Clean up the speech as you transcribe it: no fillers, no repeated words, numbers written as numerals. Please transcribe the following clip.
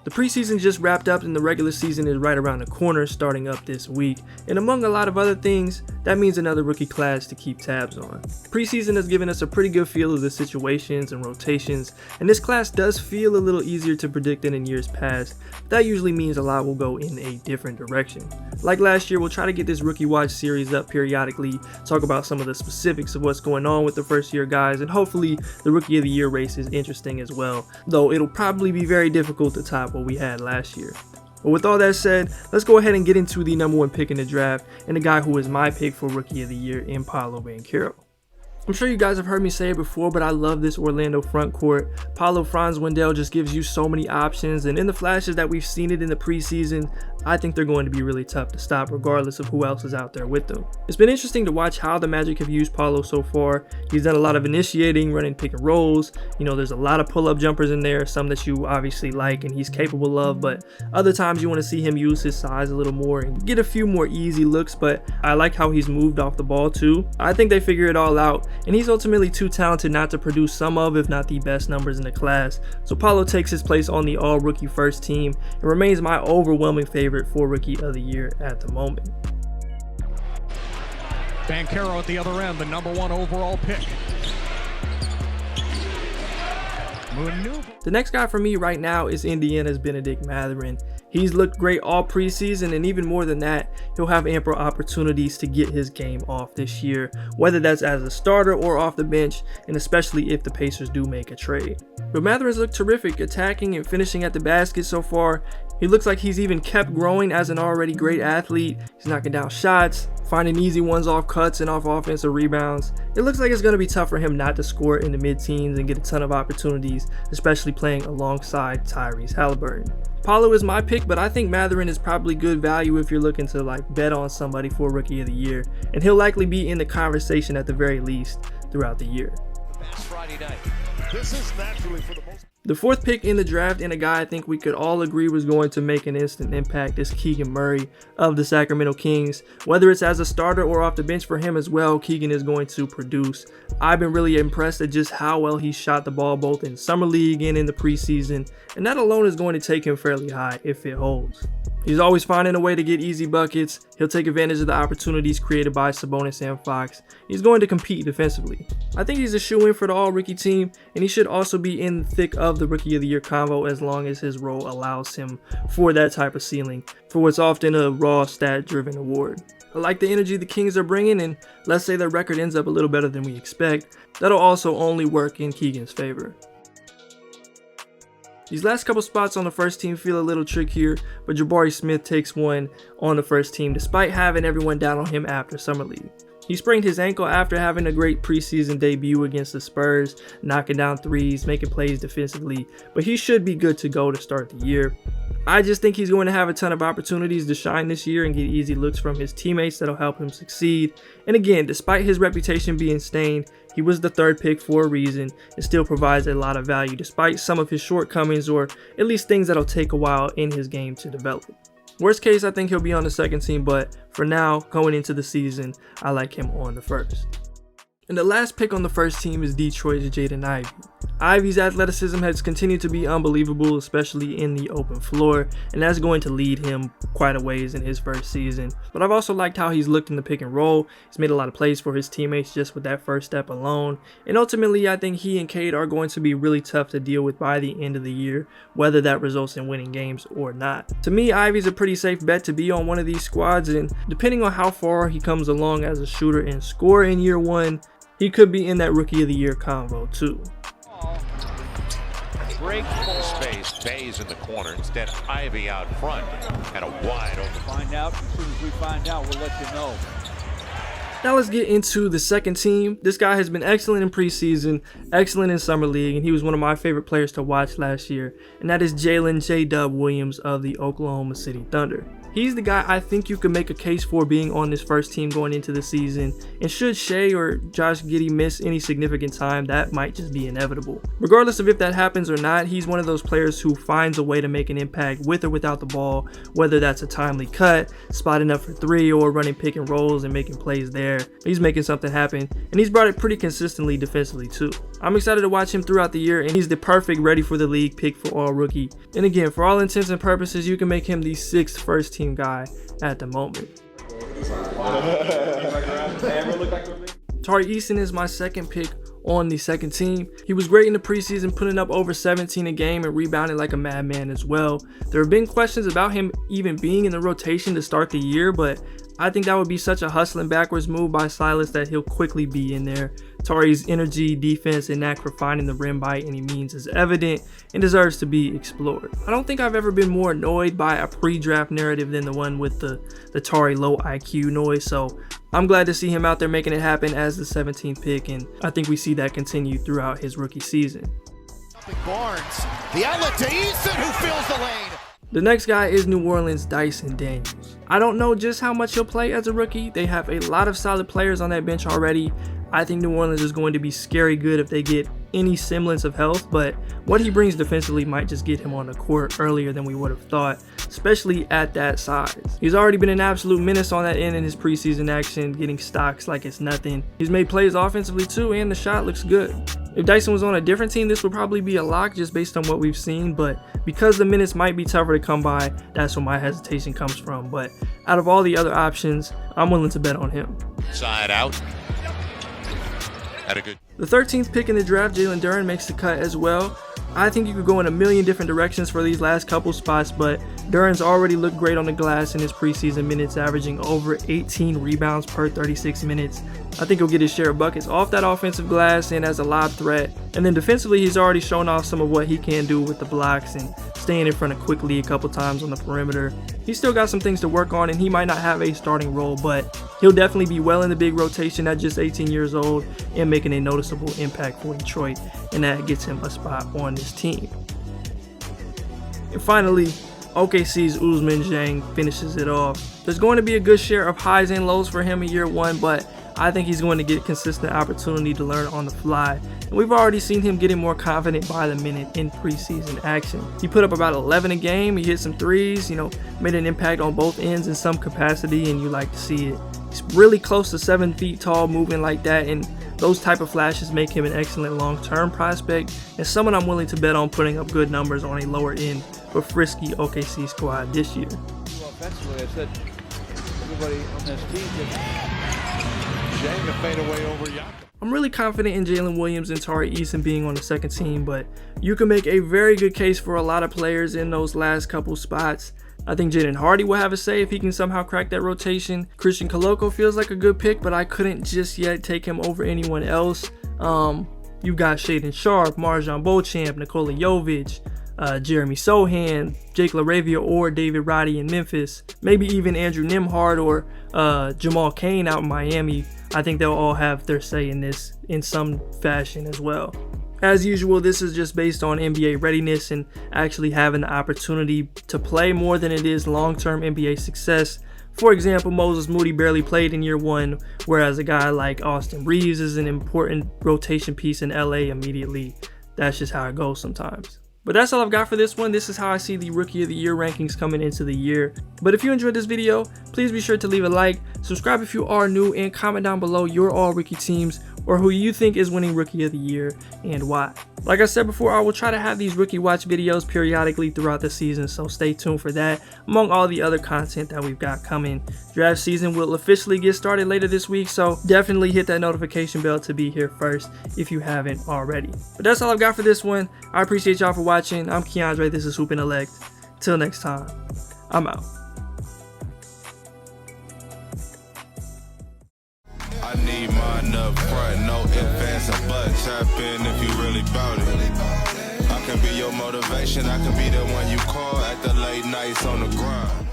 The preseason just wrapped up and the regular season is right around the corner starting up this week, and among a lot of other things, that means another rookie class to keep tabs on. Preseason has given us a pretty good feel of the situations and rotations, and this class does feel a little easier to predict than in years past. That usually means a lot will go in a different direction. Like last year, we'll try to get this Rookie Watch series up periodically, talk about some of the specifics of what's going on with the first year guys, and hopefully the Rookie of the Year race is interesting as well, though it'll probably be very difficult to top what we had last year. But with all that said, let's go ahead and get into the number one pick in the draft and the guy who is my pick for Rookie of the Year in Paolo Banchero. I'm sure you guys have heard me say it before, but I love this Orlando front court. Paolo Franz Wendell just gives you so many options, and in the flashes that we've seen it in the preseason, I think they're going to be really tough to stop regardless of who else is out there with them. It's been interesting to watch how the Magic have used Paolo so far. He's done a lot of initiating, running pick and rolls. You know, there's a lot of pull-up jumpers in there, some that you obviously like and he's capable of, but other times you want to see him use his size a little more and get a few more easy looks, but I like how he's moved off the ball too. I think they figure it all out, and he's ultimately too talented not to produce some of, if not the best numbers in the class. So Paolo takes his place on the all-rookie first team and remains my overwhelming favorite for Rookie of the Year at the moment. Banchero at the other end, the number one overall pick. The next guy for me right now is Indiana's Bennedict Mathurin. He's looked great all preseason, and even more than that, he'll have ample opportunities to get his game off this year, whether that's as a starter or off the bench, and especially if the Pacers do make a trade. But Mathurin's looked terrific attacking and finishing at the basket so far. He looks like he's even kept growing as an already great athlete. He's knocking down shots, finding easy ones off cuts and off offensive rebounds. It looks like it's going to be tough for him not to score in the mid-teens and get a ton of opportunities, especially playing alongside Tyrese Halliburton. Paolo is my pick, but I think Mathurin is probably good value if you're looking to bet on somebody for Rookie of the Year, and he'll likely be in the conversation at the very least throughout the year. Friday night. This is naturally for the most. The fourth pick in the draft, and a guy I think we could all agree was going to make an instant impact, is Keegan Murray of the Sacramento Kings. Whether it's as a starter or off the bench for him as well, Keegan is going to produce. I've been really impressed at just how well he shot the ball both in Summer League and in the preseason, and that alone is going to take him fairly high if it holds. He's always finding a way to get easy buckets. He'll take advantage of the opportunities created by Sabonis and Fox. He's going to compete defensively. I think he's a shoo-in for the all-rookie team, and he should also be in the thick of the Rookie of the Year convo as long as his role allows him for that type of ceiling, for what's often a raw stat-driven award. I like the energy the Kings are bringing, and let's say their record ends up a little better than we expect. That'll also only work in Keegan's favor. These last couple spots on the first team feel a little trickier, but Jabari Smith takes one on the first team despite having everyone down on him after Summer League. He sprained his ankle after having a great preseason debut against the Spurs, knocking down threes, making plays defensively, but he should be good to go to start the year. I just think he's going to have a ton of opportunities to shine this year and get easy looks from his teammates that'll help him succeed. And again, despite his reputation being stained, he was the third pick for a reason and still provides a lot of value despite some of his shortcomings, or at least things that'll take a while in his game to develop. Worst case, I think he'll be on the second team, but for now, going into the season, I like him on the first. And the last pick on the first team is Detroit's Jaden Ivey. Ivey's athleticism has continued to be unbelievable, especially in the open floor, and that's going to lead him quite a ways in his first season. But I've also liked how he's looked in the pick and roll. He's made a lot of plays for his teammates just with that first step alone. And ultimately, I think he and Cade are going to be really tough to deal with by the end of the year, whether that results in winning games or not. To me, Ivey's a pretty safe bet to be on one of these squads, and depending on how far he comes along as a shooter and scorer in year one, he could be in that Rookie of the Year convo too. Break full space, Bayes in the corner. Instead, Ivey out front and a wide open. Find out. As soon as we find out, we'll let you know. Now let's get into the second team. This guy has been excellent in preseason, excellent in Summer League, and he was one of my favorite players to watch last year, and that is Jalen J-Dub Williams of the Oklahoma City Thunder. He's the guy I think you can make a case for being on this first team going into the season, and should Shea or Josh Giddey miss any significant time, that might just be inevitable. Regardless of if that happens or not, he's one of those players who finds a way to make an impact with or without the ball, whether that's a timely cut, spotting up for three, or running pick and rolls and making plays there. there. He's making something happen, and he's brought it pretty consistently defensively too. I'm excited to watch him throughout the year, and he's the perfect ready for the league pick for all rookie. And again, for all intents and purposes, you can make him the 6th first team guy at the moment. Tari Eason is my second pick on the second team. He was great in the preseason, putting up over 17 a game and rebounding like a madman as well. There have been questions about him even being in the rotation to start the year, but I think that would be such a hustling backwards move by Silas that he'll quickly be in there. Tari's energy, defense, and knack for finding the rim by any means is evident and deserves to be explored. I don't think I've ever been more annoyed by a pre-draft narrative than the one with the Tari low IQ noise, so I'm glad to see him out there making it happen as the 17th pick, and I think we see that continue throughout his rookie season. Barnes, the outlet to Eason, who fills the lane. The next guy is New Orleans' Dyson Daniels. I don't know just how much he'll play as a rookie. They have a lot of solid players on that bench already. I think New Orleans is going to be scary good if they get any semblance of health, but what he brings defensively might just get him on the court earlier than we would have thought, especially at that size. He's already been an absolute menace on that end in his preseason action, getting stocks like it's nothing. He's made plays offensively too, and the shot looks good. If Dyson was on a different team, this would probably be a lock just based on what we've seen, but because the minutes might be tougher to come by, that's where my hesitation comes from. But out of all the other options, I'm willing to bet on him. Side out. Had a good. The 13th pick in the draft, Jalen Duren, makes the cut as well. I think you could go in a million different directions for these last couple spots, but Duren's already looked great on the glass in his preseason minutes, averaging over 18 rebounds per 36 minutes. I think he'll get his share of buckets off that offensive glass and as a lob threat. And then defensively, he's already shown off some of what he can do with the blocks and staying in front of quickly a couple times on the perimeter. He's still got some things to work on, and he might not have a starting role, but he'll definitely be well in the big rotation at just 18 years old and making a noticeable impact for Detroit, and that gets him a spot on this team. And finally, OKC's Ousmane Dieng finishes it off. There's going to be a good share of highs and lows for him in year one, but I think he's going to get consistent opportunity to learn on the fly. And we've already seen him getting more confident by the minute in preseason action. He put up about 11 a game, he hit some threes, made an impact on both ends in some capacity, and you like to see it. He's really close to 7 feet tall, moving like that, and those type of flashes make him an excellent long-term prospect and someone I'm willing to bet on putting up good numbers on a lower end but frisky OKC squad this year. Offensively, I said everybody on this team Dieng to fade away over Jakob. I'm really confident in Jalen Williams and Tari Eason being on the second team, but you can make a very good case for a lot of players in those last couple spots. I think Jaden Hardy will have a say if he can somehow crack that rotation. Christian Koloko feels like a good pick, but I couldn't just yet take him over anyone else. You've got Shaedon Sharpe, Marjon Beauchamp, Nikola Jovic, Jeremy Sohan, Jake LaRavia, or David Roddy in Memphis. Maybe even Andrew Nembhard or Jamal Cain out in Miami. I think they'll all have their say in this in some fashion as well. As usual, this is just based on NBA readiness and actually having the opportunity to play more than it is long-term NBA success. For example, Moses Moody barely played in year one, whereas a guy like Austin Reeves is an important rotation piece in LA immediately. That's just how it goes sometimes. But that's all I've got for this one. This is how I see the Rookie of the Year rankings coming into the year. But if you enjoyed this video, please be sure to leave a like, subscribe if you are new, and comment down below your all-rookie teams or who you think is winning Rookie of the Year and why. Like I said before, I will try to have these rookie watch videos periodically throughout the season, so stay tuned for that, among all the other content that we've got coming. Draft season will officially get started later this week, so definitely hit that notification bell to be here first if you haven't already. But that's all I've got for this one. I appreciate y'all for watching. I'm Keandre, this is Hoop Intellect. Till next time, I'm out. I need mine up front, no ifs, ands, or buts. Tap in if you really bout it. I can be your motivation, I can be the one you call at the late nights on the grind.